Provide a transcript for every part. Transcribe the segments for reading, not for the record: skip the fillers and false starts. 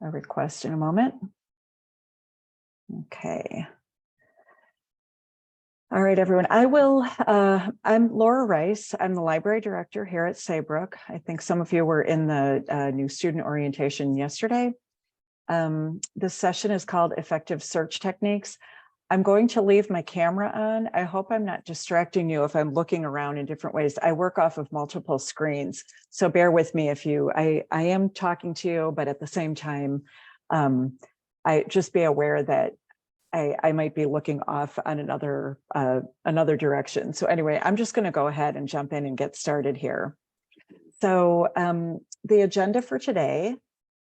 a request in a moment. Okay. All right, everyone. I'm Laura Rice. I'm the library director here at Saybrook. I think some of you were in the new student orientation yesterday. This session is called Effective Search Techniques. I'm going to leave my camera on. I hope I'm not distracting you if I'm looking around in different ways. I work off of multiple screens, so bear with me if I am talking to you, but at the same time, I just be aware that I might be looking off on another direction. So anyway, I'm just going to go ahead and jump in and get started here. So the agenda for today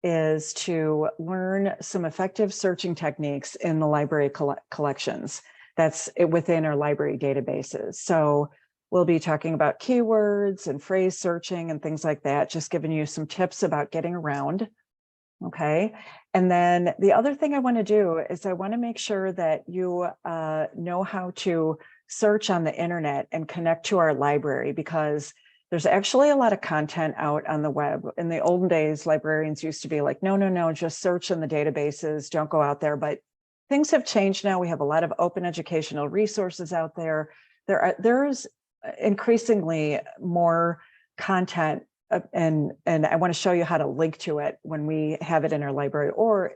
is to learn some effective searching techniques in the library collections. That's within our library databases. So we'll be talking about keywords and phrase searching and things like that, just giving you some tips about getting around. Okay. And then the other thing I want to do is I want to make sure that you know how to search on the internet and connect to our library, because there's actually a lot of content out on the web. In the olden days, librarians used to be like, no, just search in the databases, don't go out there. But things have changed now. We have a lot of open educational resources out there. There's increasingly more content, and I want to show you how to link to it when we have it in our library, or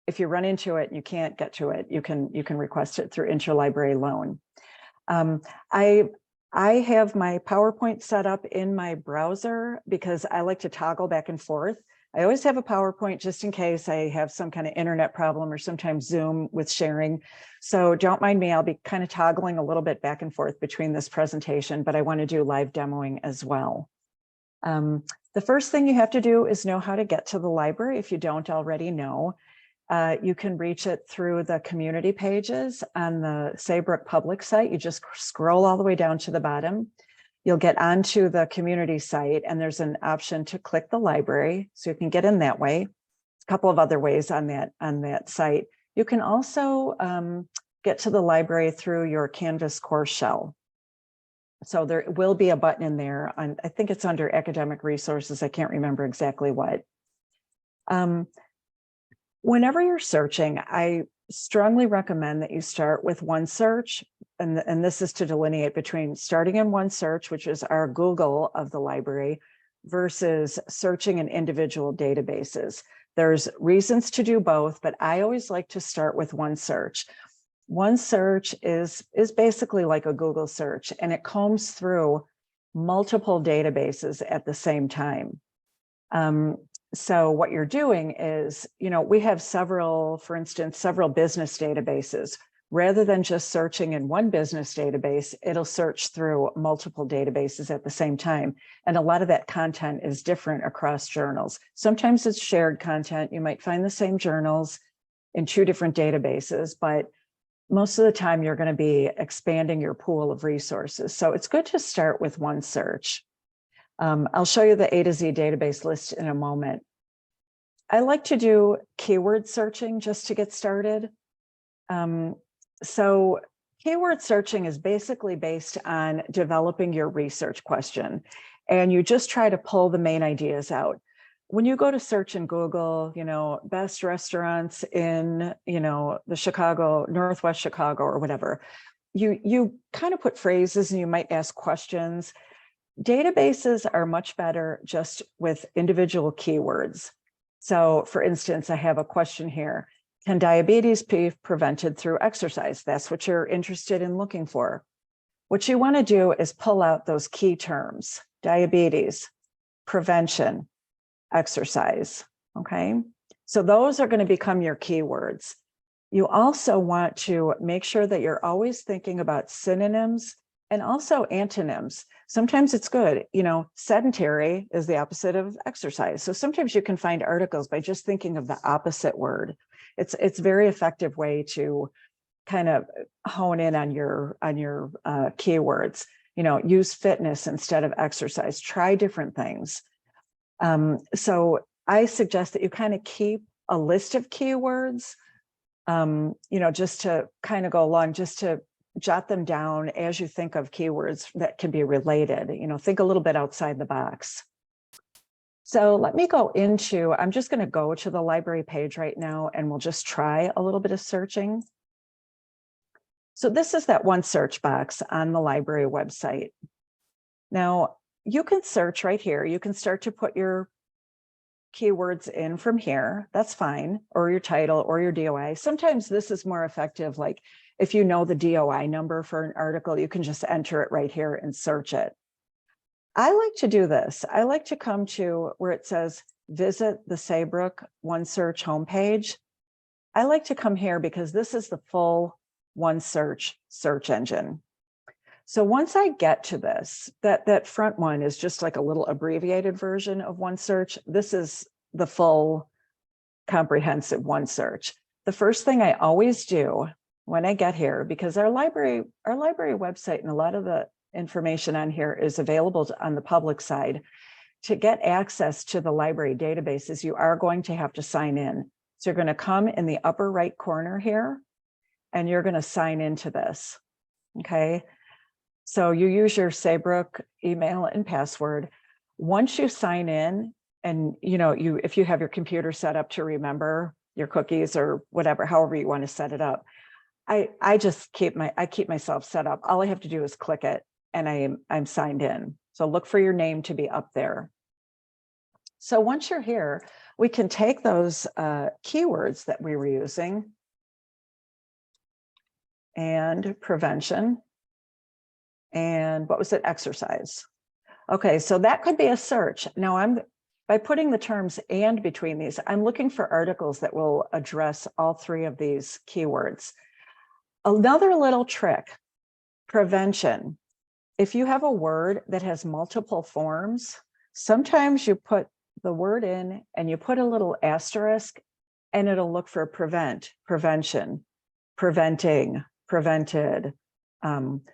if you run into it and you can't get to it, you can request it through interlibrary loan. I have my PowerPoint set up in my browser because I like to toggle back and forth. I always have a PowerPoint just in case I have some kind of internet problem, or sometimes Zoom with sharing. So don't mind me, I'll be kind of toggling a little bit back and forth between this presentation, but I want to do live demoing as well. The first thing you have to do is know how to get to the library if you don't already know. You can reach it through the community pages on the Saybrook public site. You just scroll all the way down to the bottom. You'll get onto the community site, and there's an option to click the library, so you can get in that way. A couple of other ways on that site. You can also get to the library through your Canvas course shell. So there will be a button in there. I think it's under academic resources. I can't remember exactly what. Whenever you're searching, I strongly recommend that you start with OneSearch. And this is to delineate between starting in OneSearch, which is our Google of the library, versus searching in individual databases. There's reasons to do both, but I always like to start with OneSearch. OneSearch is basically like a Google search, and it combs through multiple databases at the same time. So what you're doing is, we have for instance, several business databases. Rather than just searching in one business database, it'll search through multiple databases at the same time. And a lot of that content is different across journals. Sometimes it's shared content. You might find the same journals in two different databases, but most of the time you're going to be expanding your pool of resources. So it's good to start with OneSearch. I'll show you the A to Z database list in a moment. I like to do keyword searching just to get started. So keyword searching is basically based on developing your research question, and you just try to pull the main ideas out. When you go to search in Google, best restaurants in, the Northwest Chicago or whatever, you kind of put phrases and you might ask questions. Databases are much better just with individual keywords. So for instance, I have a question here. Can diabetes be prevented through exercise? That's what you're interested in looking for. What you want to do is pull out those key terms: diabetes, prevention, exercise. Okay. So those are going to become your keywords. You also want to make sure that you're always thinking about synonyms and also antonyms. Sometimes it's good, sedentary is the opposite of exercise. So sometimes you can find articles by just thinking of the opposite word. It's a very effective way to kind of hone in on your keywords. Use fitness instead of exercise. Try different things. So I suggest that you kind of keep a list of keywords, just to kind of go along, just to jot them down as you think of keywords that can be related. Think a little bit outside the box. So let me go into, I'm just going to go to the library page right now and we'll just try a little bit of searching. So this is that one search box on the library website. Now you can search right here. You can start to put your keywords in from here. That's fine. Or your title or your DOI. Sometimes this is more effective. Like if you know the DOI number for an article, you can just enter it right here and search it. I like to do this. I like to come to where it says visit the Saybrook OneSearch homepage. I like to come here because this is the full OneSearch search engine. So once I get to this, that front one is just like a little abbreviated version of OneSearch. This is the full comprehensive OneSearch. The first thing I always do when I get here, because our library website and a lot of the information on here is available on the public side. To get access to the library databases, you are going to have to sign in. So you're going to come in the upper right corner here, and you're going to sign into this. Okay. So you use your Saybrook email and password. Once you sign in, and if you have your computer set up to remember your cookies or whatever, however you want to set it up, I just keep myself set up. All I have to do is click it, and I'm signed in. So look for your name to be up there. So once you're here, we can take those keywords that we were using and prevention. And what was it? Exercise. Okay, so that could be a search. Now by putting the terms "and" between these, I'm looking for articles that will address all three of these keywords. Another little trick, prevention. If you have a word that has multiple forms, sometimes you put the word in and you put a little asterisk and it'll look for prevent, prevention, preventing, prevented.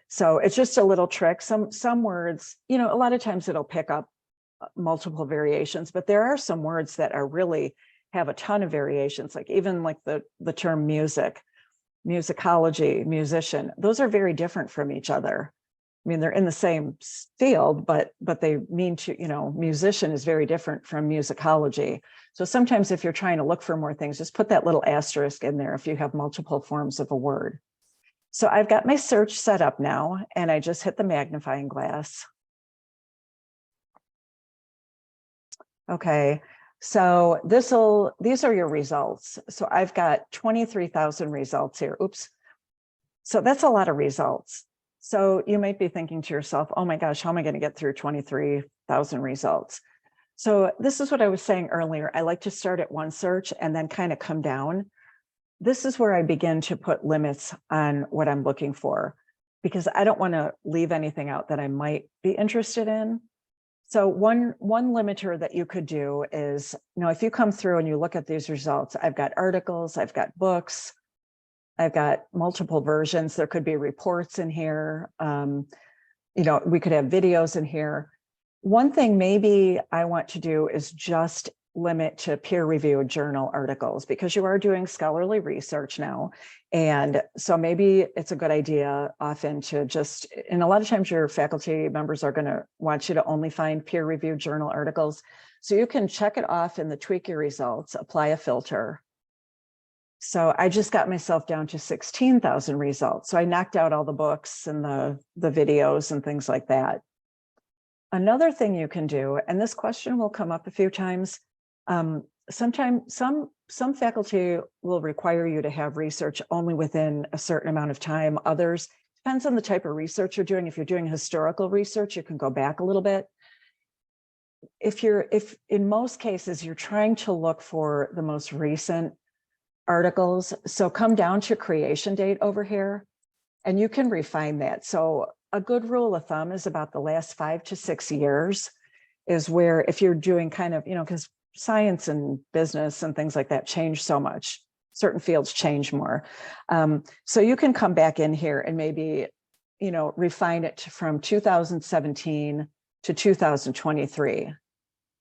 So it's just a little trick. Some words, a lot of times it'll pick up multiple variations, but there are some words that are really have a ton of variations, like even like the term music, musicology, musician. Those are very different from each other. I mean, they're in the same field, but they mean to, musician is very different from musicology. So sometimes if you're trying to look for more things, just put that little asterisk in there if you have multiple forms of a word. So I've got my search set up now, and I just hit the magnifying glass. Okay, so these are your results. So I've got 23,000 results here. Oops. So that's a lot of results. So you might be thinking to yourself, oh my gosh, how am I going to get through 23,000 results? So this is what I was saying earlier. I like to start at OneSearch and then kind of come down. This is where I begin to put limits on what I'm looking for, because I don't want to leave anything out that I might be interested in. So one limiter that you could do is, if you come through and you look at these results, I've got articles, I've got books, I've got multiple versions. There could be reports in here. We could have videos in here. One thing maybe I want to do is just limit to peer-reviewed journal articles, because you are doing scholarly research now. And so maybe it's a good idea often to just, and a lot of times your faculty members are going to want you to only find peer-reviewed journal articles. So you can check it off in the tweak your results, apply a filter. So I just got myself down to 16,000 results. So I knocked out all the books and the videos and things like that. Another thing you can do, and this question will come up a few times, sometimes some faculty will require you to have research only within a certain amount of time. Others, depends on the type of research you're doing. If you're doing historical research, you can go back a little bit. If in most cases, you're trying to look for the most recent articles, so come down to creation date over here, and you can refine that. So a good rule of thumb is about the last 5 to 6 years is where, if you're doing kind of, because science and business and things like that change so much, certain fields change more. So you can come back in here and maybe, refine it from 2017 to 2023.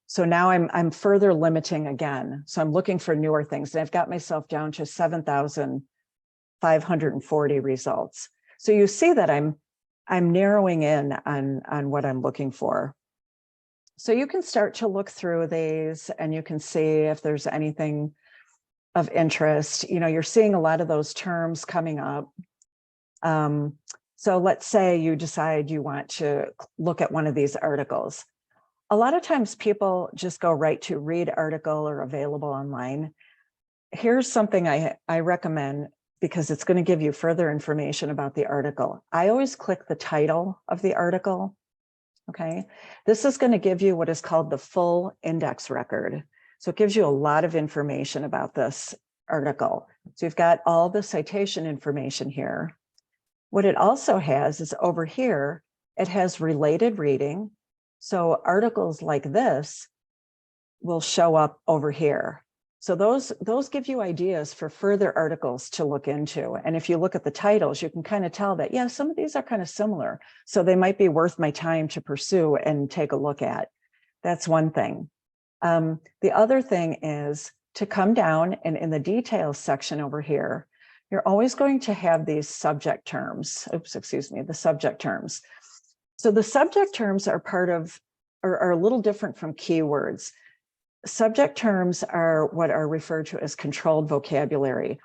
So now I'm further limiting again. So I'm looking for newer things. And I've got myself down to 7,540 results. So you see that I'm narrowing in on what I'm looking for. So you can start to look through these and you can see if there's anything of interest. You know, you're seeing a lot of those terms coming up. So let's say you decide you want to look at one of these articles. A lot of times people just go right to read article or available online. Here's something I recommend because it's going to give you further information about the article. I always click the title of the article. Okay, this is going to give you what is called the full index record. So it gives you a lot of information about this article. So you've got all the citation information here. What it also has is over here, it has related reading. So articles like this will show up over here. So those give you ideas for further articles to look into. And if you look at the titles, you can kind of tell that, yeah, some of these are kind of similar. So they might be worth my time to pursue and take a look at. That's one thing. The other thing is to come down and in the details section over here, you're always going to have these subject terms. Oops, excuse me, the subject terms. So the subject terms are part of, or are a little different from keywords. Subject terms are what are referred to as controlled vocabulary.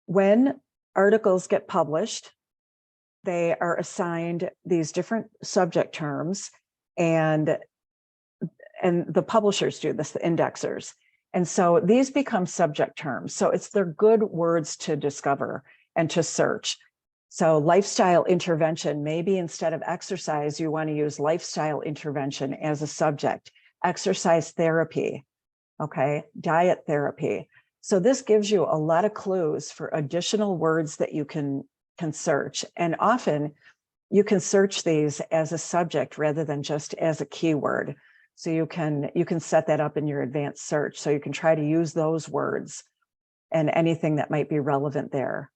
When articles get published, they are assigned these different subject terms, and the publishers do this, the indexers. And so these become subject terms. So they're good words to discover and to search. So lifestyle intervention, maybe instead of exercise, you want to use lifestyle intervention as a subject. Exercise therapy, okay, diet therapy. So this gives you a lot of clues for additional words that you can search. And often you can search these as a subject rather than just as a keyword. So you can set that up in your advanced search. So you can try to use those words and anything that might be relevant there.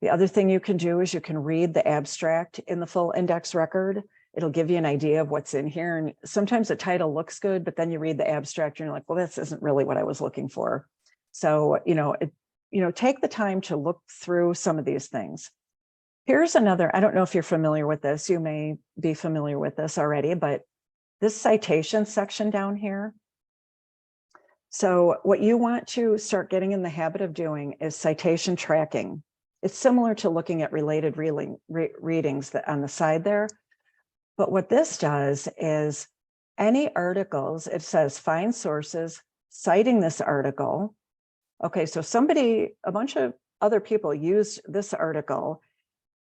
The other thing you can do is you can read the abstract in the full index record. It'll give you an idea of what's in here. And sometimes the title looks good, but then you read the abstract and you're like, well, this isn't really what I was looking for. So, take the time to look through some of these things. Here's another, I don't know if you're familiar with this. You may be familiar with this already, but this citation section down here. So what you want to start getting in the habit of doing is citation tracking. It's similar to looking at related readings that on the side there. But what this does is any articles, it says find sources citing this article. Okay, so a bunch of other people used this article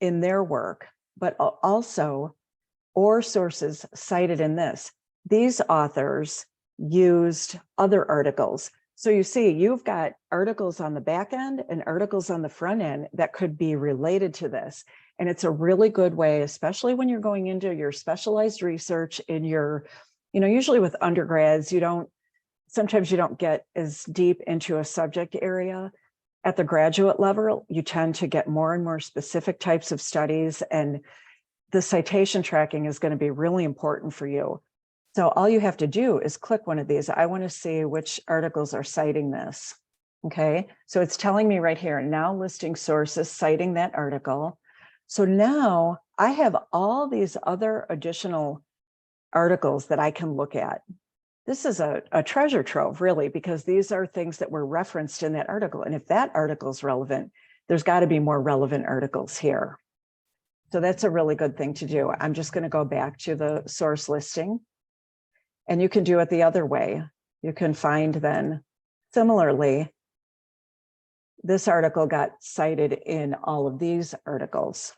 in their work, but also or sources cited in this. These authors used other articles. So you see, you've got articles on the back end and articles on the front end that could be related to this. And it's a really good way, especially when you're going into your specialized research in your, usually with undergrads, sometimes you don't get as deep into a subject area. At the graduate level, you tend to get more and more specific types of studies, and the citation tracking is going to be really important for you. So all you have to do is click one of these. I want to see which articles are citing this. Okay, so it's telling me right here, now listing sources citing that article. So now I have all these other additional articles that I can look at. This is a treasure trove, really, because these are things that were referenced in that article. And if that article is relevant, there's got to be more relevant articles here. So that's a really good thing to do. I'm just going to go back to the source listing. And you can do it the other way. You can find then, similarly, this article got cited in all of these articles.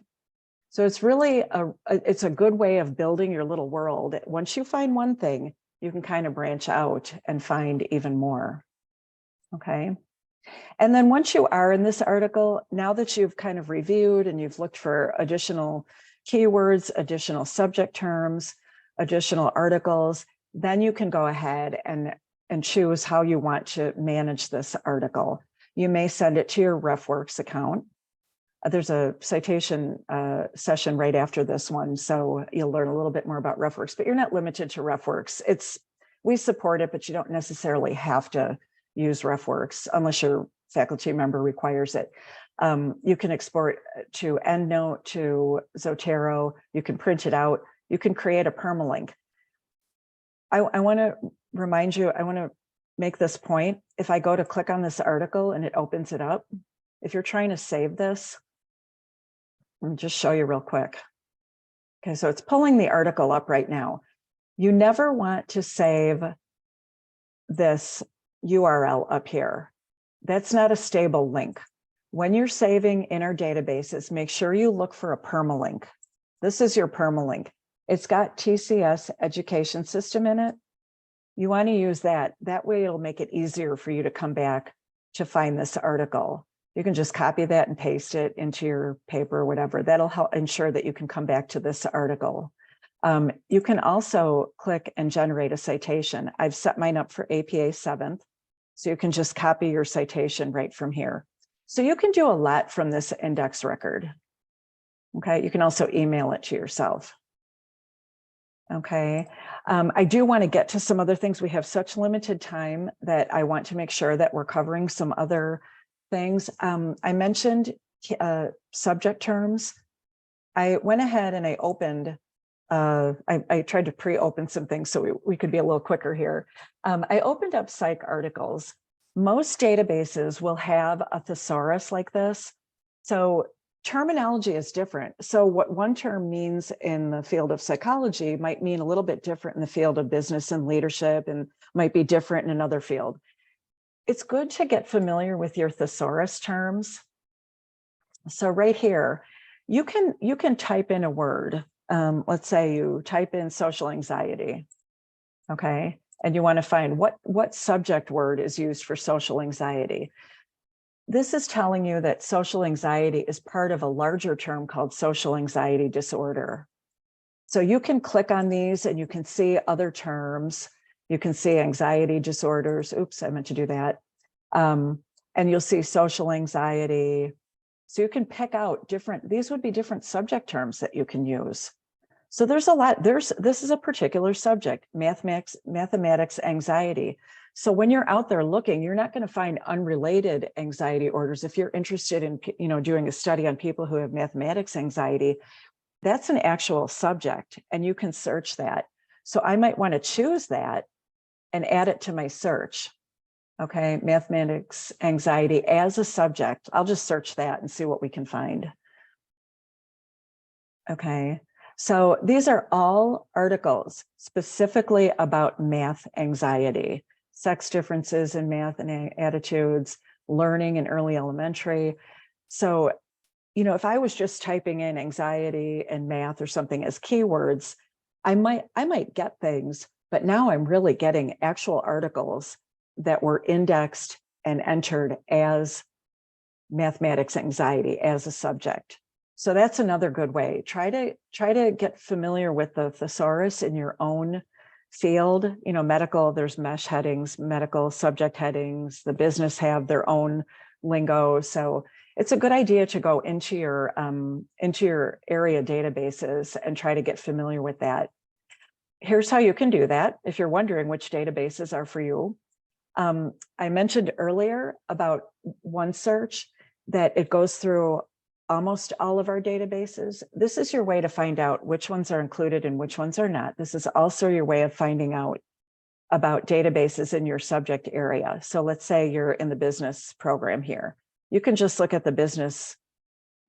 So it's really it's a good way of building your little world. Once you find one thing, you can kind of branch out and find even more. Okay. And then once you are in this article, now that you've kind of reviewed and you've looked for additional keywords, additional subject terms, additional articles, then you can go ahead and choose how you want to manage this article. You may send it to your RefWorks account. There's a citation session right after this one, so you'll learn a little bit more about RefWorks, but you're not limited to RefWorks. We support it, but you don't necessarily have to use RefWorks unless your faculty member requires it. You can export to EndNote, to Zotero, you can print it out, you can create a permalink. I want to remind you, I want to make this point. If I go to click on this article and it opens it up, if you're trying to save this, let me just show you real quick. Okay, so it's pulling the article up right now. You never want to save this URL up here. That's not a stable link. When you're saving in our databases, make sure you look for a permalink. This is your permalink. It's got TCS education system in it. You want to use that. That way it'll make it easier for you to come back to find this article. You can just copy that and paste it into your paper or whatever. That'll help ensure that you can come back to this article. You can also click and generate a citation. I've set mine up for APA 7th, so you can just copy your citation right from here. So you can do a lot from this index record. Okay, you can also email it to yourself. Okay, I do want to get to some other things. We have such limited time that I want to make sure that we're covering some other things. I mentioned subject terms. I went ahead and I opened, I tried to pre-open some things so we could be a little quicker here. I opened up psych articles. Most databases will have a thesaurus like this. So terminology is different. So what one term means in the field of psychology might mean a little bit different in the field of business and leadership, and might be different in another field. It's good to get familiar with your thesaurus terms. So right here, you can type in a word. Let's say you type in social anxiety, okay? And you want to find what subject word is used for social anxiety. This is telling you that social anxiety is part of a larger term called social anxiety disorder. So you can click on these and you can see other terms. You can see anxiety disorders. Oops, I meant to do that. And you'll see social anxiety. So you can pick out these would be different subject terms that you can use. So there's a lot, this is a particular subject, mathematics anxiety. So when you're out there looking, you're not going to find unrelated anxiety orders. If you're interested in, doing a study on people who have mathematics anxiety, that's an actual subject and you can search that. So I might want to choose that and add it to my search. Okay, mathematics anxiety as a subject. I'll just search that and see what we can find. Okay, so these are all articles specifically about math anxiety, sex differences in math and attitudes, learning in early elementary. So, if I was just typing in anxiety and math or something as keywords, I might get things, but now I'm really getting actual articles that were indexed and entered as mathematics anxiety as a subject. So that's another good way. Try to get familiar with the thesaurus in your own field. Medical, there's MESH headings, medical subject headings, the business have their own lingo. So it's a good idea to go into your area databases and try to get familiar with that. Here's how you can do that. If you're wondering which databases are for you. I mentioned earlier about OneSearch, that it goes through almost all of our databases. This is your way to find out which ones are included and which ones are not. This is also your way of finding out about databases in your subject area. So let's say you're in the business program here. You can just look at the business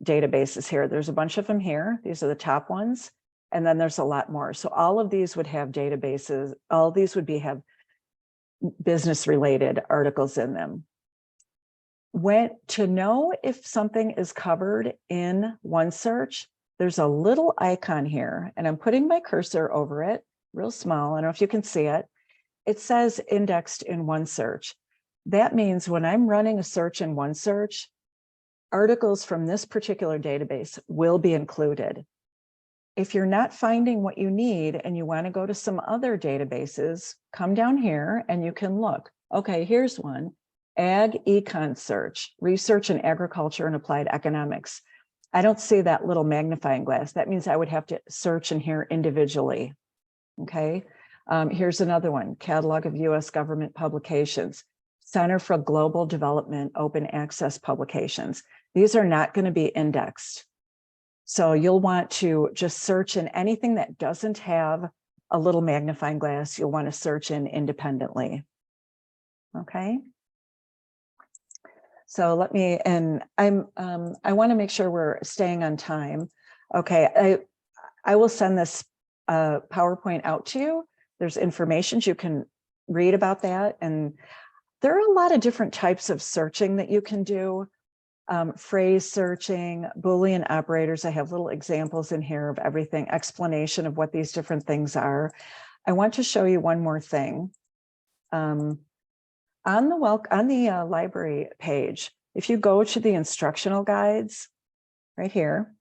databases here. There's a bunch of them here. These are the top ones. And then there's a lot more. So all of these would have databases. All these would have business related articles in them. To know if something is covered in OneSearch, there's a little icon here, and I'm putting my cursor over it, real small. I don't know if you can see it. It says indexed in OneSearch. That means when I'm running a search in OneSearch, articles from this particular database will be included. If you're not finding what you need and you want to go to some other databases, come down here and you can look. Okay, here's one. Ag Econ Search, Research in Agriculture and Applied Economics. I don't see that little magnifying glass. That means I would have to search in here individually. Okay, here's another one. Catalog of U.S. government publications. Center for Global Development Open Access Publications. These are not going to be indexed. So you'll want to just search in anything that doesn't have a little magnifying glass you'll want to search in independently. Okay. So let me, and I want to make sure we're staying on time. Okay, I will send this PowerPoint out to you. There's information you can read about that. And there are a lot of different types of searching that you can do. Phrase searching, Boolean operators. I have little examples in here of everything, explanation of what these different things are. I want to show you one more thing. On the library page, if you go to the instructional guides right here,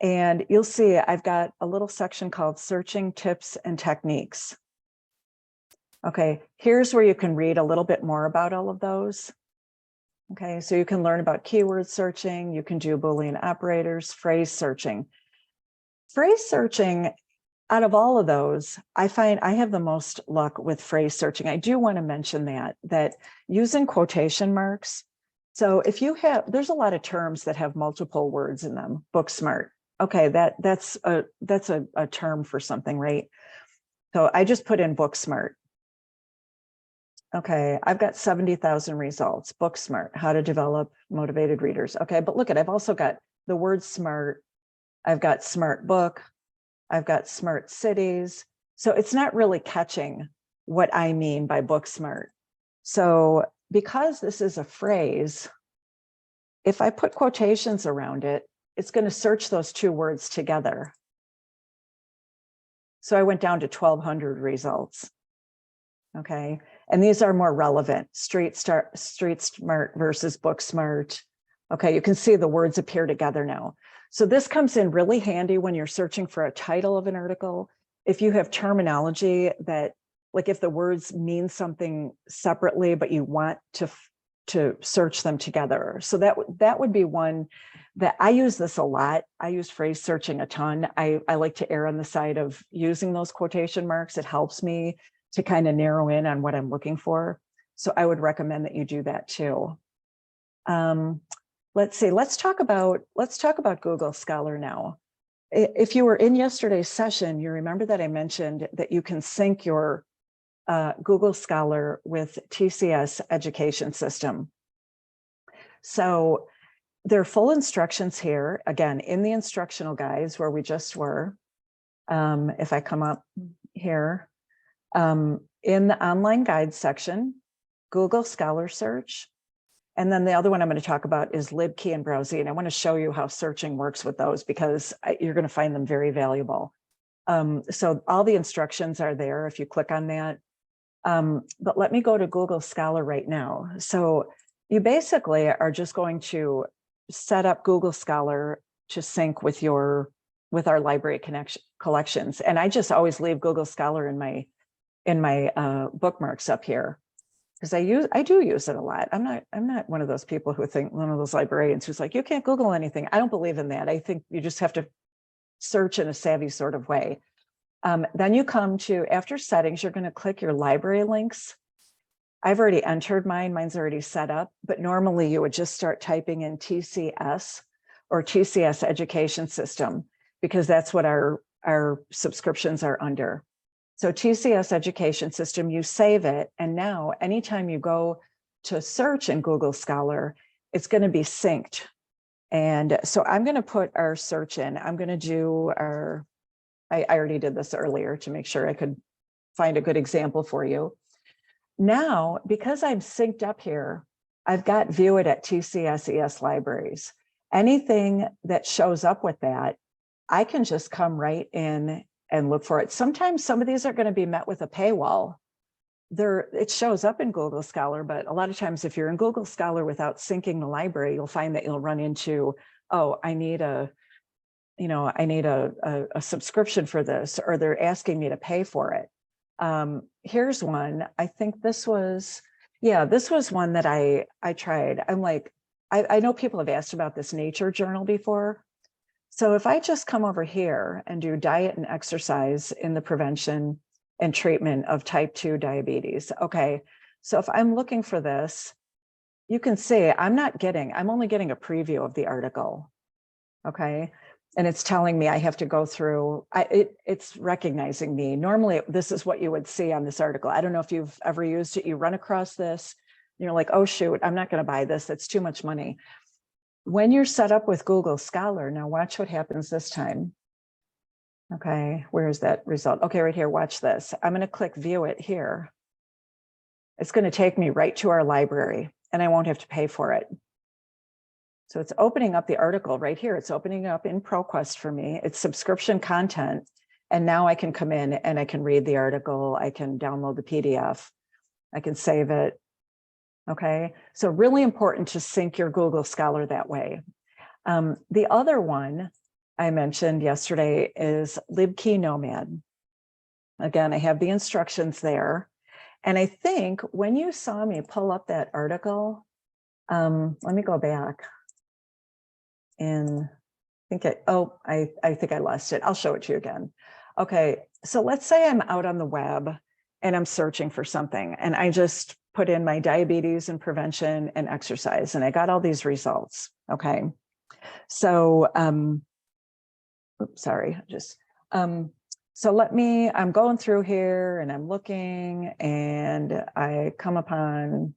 and you'll see I've got a little section called Searching Tips and Techniques. Okay, here's where you can read a little bit more about all of those. Okay, so you can learn about keyword searching, you can do Boolean operators, phrase searching. Phrase searching, out of all of those, I find I have the most luck with phrase searching. I do want to mention that using quotation marks. So if you have, there's a lot of terms that have multiple words in them, book smart. Okay, that's a term for something, right? So I just put in book smart. Okay, I've got 70,000 results, book smart, how to develop motivated readers. Okay, but look at, I've also got the word smart. I've got smart book. I've got smart cities. So it's not really catching what I mean by book smart. So because this is a phrase, if I put quotations around it, it's going to search those two words together. So I went down to 1,200 results. Okay, and these are more relevant, street smart versus book smart. Okay, you can see the words appear together now. So this comes in really handy when you're searching for a title of an article. If you have terminology that, like if the words mean something separately, but you want to search them together. So that would be one that I use this a lot. I use phrase searching a ton. I like to err on the side of using those quotation marks. It helps me to kind of narrow in on what I'm looking for. So I would recommend that you do that too. Let's see, let's talk about Google Scholar now. If you were in yesterday's session, you remember that I mentioned that you can sync your Google Scholar with TCS education system. So there are full instructions here, again, in the instructional guides where we just were. If I come up here, in the online guide section, Google Scholar search. And then the other one I'm going to talk about is LibKey and Browse. And I want to show you how searching works with those because you're going to find them very valuable. So all the instructions are there if you click on that. But let me go to Google Scholar right now. So you basically are just going to set up Google Scholar to sync with our library collections. And I just always leave Google Scholar in my bookmarks up here because I do use it a lot. I'm not one of those people who think, one of those librarians who's like, you can't Google anything. I don't believe in that. I think you just have to search in a savvy sort of way. Then you come to, after settings, you're going to click your library links. I've already entered mine. Mine's already set up, but normally you would just start typing in TCS or TCS education system because that's what our subscriptions are under. So TCS education system, you save it. And now anytime you go to search in Google Scholar, it's going to be synced. And so I'm going to put our search in. I'm going to do I already did this earlier to make sure I could find a good example for you. Now, because I'm synced up here, I've got view it at TCS ES libraries. Anything that shows up with that, I can just come right in and look for it. Sometimes some of these are going to be met with a paywall. It shows up in Google Scholar, but a lot of times if you're in Google Scholar without syncing the library, you'll find that you'll run into, oh, I need a subscription for this, or they're asking me to pay for it. Here's one. I think this was one that I tried. I'm like, I know people have asked about this nature journal before. So if I just come over here and do diet and exercise in the prevention and treatment of type 2 diabetes. Okay, so if I'm looking for this, you can see I'm only getting a preview of the article. Okay, and it's telling me I have to go through, it's recognizing me. Normally, this is what you would see on this article. I don't know if you've ever used it. You run across this, and you're like, oh, shoot, I'm not going to buy this. That's too much money. When you're set up with Google Scholar, now watch what happens this time. Okay, where is that result? Okay, right here, watch this. I'm going to click view it here. It's going to take me right to our library, and I won't have to pay for it. So it's opening up the article right here. It's opening up in ProQuest for me. It's subscription content. And now I can come in and I can read the article. I can download the PDF. I can save it. Okay. So really important to sync your Google Scholar that way. The other one I mentioned yesterday is LibKey Nomad. Again, I have the instructions there. And I think when you saw me pull up that article, let me go back. And I think I think I lost it. I'll show it to you again. Okay, so let's say I'm out on the web and I'm searching for something, and I just put in my diabetes and prevention and exercise, and I got all these results. Okay, so oops, sorry, so I'm going through here and I'm looking, and I come upon,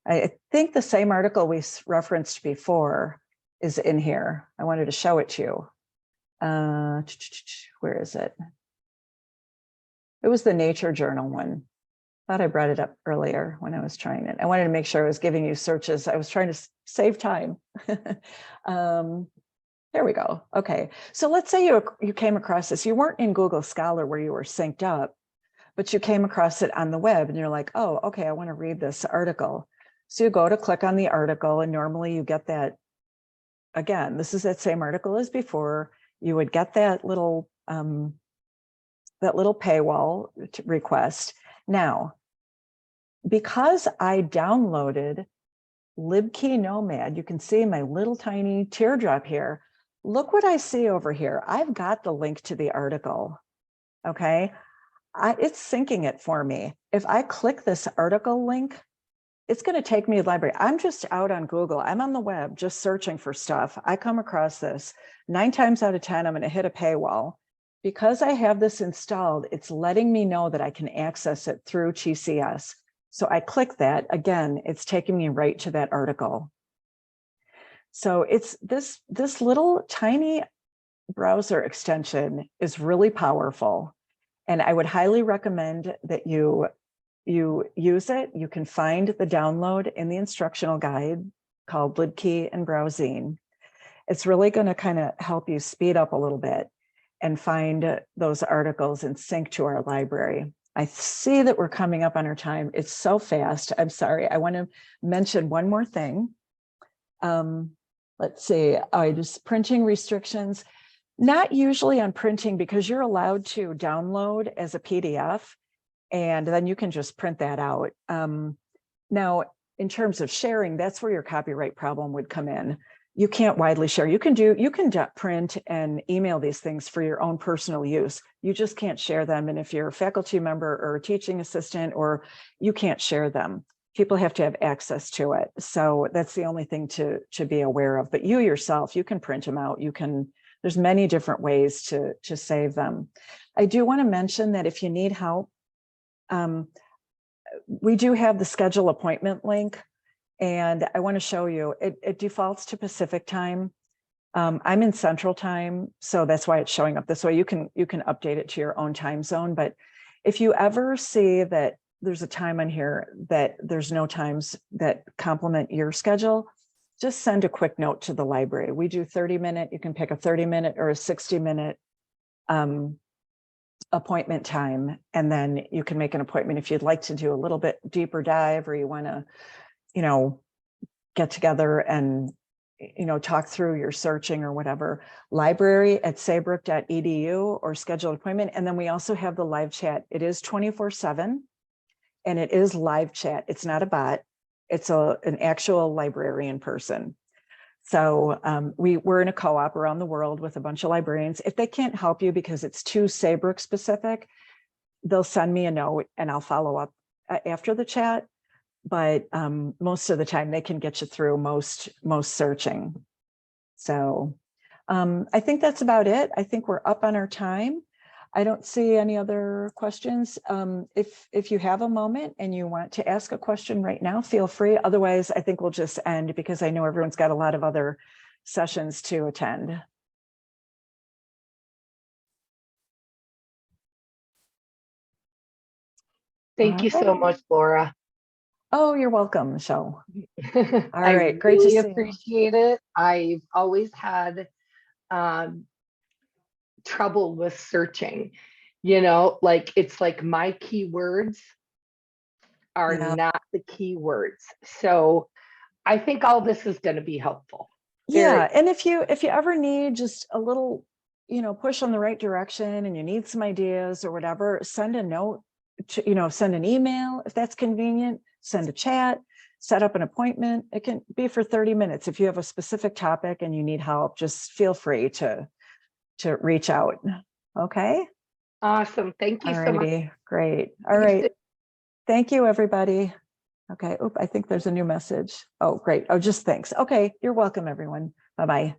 I think the same article we referenced before is in here. I wanted to show it to you. Where is it? It was the Nature Journal one. Thought I brought it up earlier when I was trying it. I wanted to make sure I was giving you searches. I was trying to save time. There we go. Okay, so let's say you came across this. You weren't in Google Scholar where you were synced up, but you came across it on the web, and you're like, oh, okay, I want to read this article. So you go to click on the article, and normally you get that. Again, this is that same article as before. You would get that little paywall request. Now, because I downloaded LibKey Nomad, you can see my little tiny teardrop here. Look what I see over here. I've got the link to the article. Okay, it's syncing it for me. If I click this article link, it's going to take me to the library. I'm just out on Google. I'm on the web just searching for stuff. I come across this. 9 times out of 10, I'm going to hit a paywall. Because I have this installed, it's letting me know that I can access it through TCS. So I click that. Again, it's taking me right to that article. So it's this little tiny browser extension is really powerful. And I would highly recommend that you use it. You can find the download in the instructional guide called LibKey and Browsing. It's really going to kind of help you speed up a little bit and find those articles and sync to our library. I see that we're coming up on our time. It's so fast. I'm sorry. I want to mention one more thing. Let's see. Just printing restrictions. Not usually on printing, because you're allowed to download as a PDF. And then you can just print that out. Now, in terms of sharing, that's where your copyright problem would come in. You can't widely share. You can print and email these things for your own personal use. You just can't share them. And if you're a faculty member or a teaching assistant, or you can't share them, people have to have access to it. So that's the only thing to be aware of. But you yourself, you can print them out. There's many different ways to save them. I do want to mention that if you need help, we do have the schedule appointment link, and I want to show you, it defaults to Pacific time. I'm in Central time, so that's why it's showing up this way. You can update it to your own time zone, but if you ever see that there's a time on here that there's no times that complement your schedule, just send a quick note to the library. We do 30-minute, you can pick a 30-minute or a 60-minute appointment time, and then you can make an appointment if you'd like to do a little bit deeper dive, or you want to, get together and, talk through your searching or whatever. library@saybrook.edu, or schedule an appointment. And then we also have the live chat. It is 24/7, and it is live chat. It's not a bot. It's an actual librarian person. So we're in a co-op around the world with a bunch of librarians. If they can't help you because it's too Saybrook specific, they'll send me a note and I'll follow up after the chat. But most of the time they can get you through most searching. So I think that's about it. I think we're up on our time. I don't see any other questions. If you have a moment and you want to ask a question right now, feel free. Otherwise, I think we'll just end because I know everyone's got a lot of other sessions to attend. Thank you so much, Laura. Oh, you're welcome, Michelle. All I right, great to really see you. appreciate it. I've always had trouble with searching, like it's like my keywords are not the keywords. So I think all this is going to be helpful. Yeah, and if you ever need just a little, push on the right direction and you need some ideas or whatever, send a note to, send an email if that's convenient, send a chat, set up an appointment. It can be for 30 minutes. If you have a specific topic and you need help, just feel free to reach out. Okay. Awesome. Thank you so much. Great. All right. Thank you, everybody. Okay. I think there's a new message. Oh, great. Oh, just thanks. Okay. You're welcome, everyone. Bye-bye.